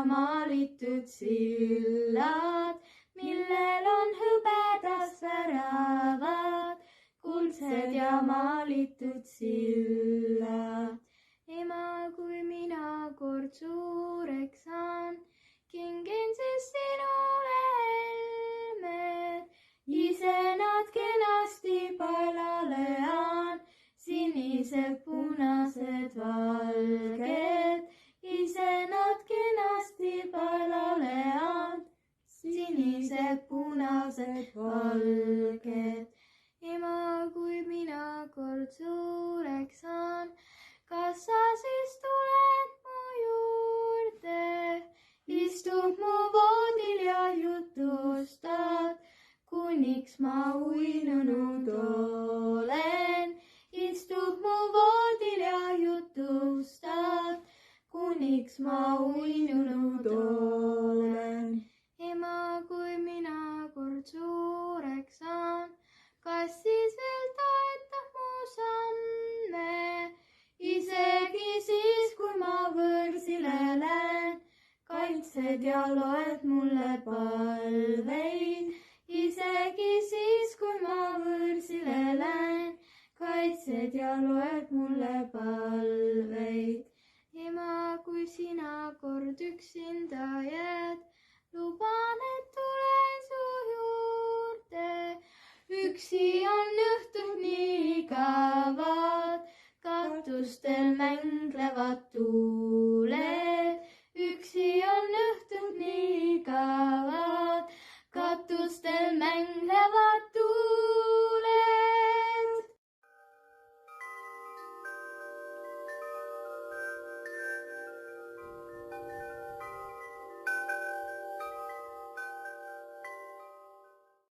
maalitud sillad, millel on hõbedast väravad, kuldsed ja maalitud sillad. Ema, kui mina kord suureks saan, kingin siis sinule helmed, ise nad kenasti palale aan, sinised, punased, valged, ise nad kenasti palale aan, sinised, punased, valged. Ema, kui mina kord suureks saan, kas sa siis tuled mu juurde, istud mu voodil ja jutustad, kuniks ma uinunud olen. Istud mu voodil ja jutustad, kuniks ma uinunud olen. Ema, kui mina kord suureks saan, kas siis veel toetab mu samme? Isegi siis, kui ma võõrsile lähen, kaitsed ja loed mulle palveid. Isegi siis, kui ma võõrsile lähen, kaitsed ja loed mulle palveid. Ema, kui sina kord üksinda jääd, luban, et tulen su juurde. Üksi on õhtud nii iga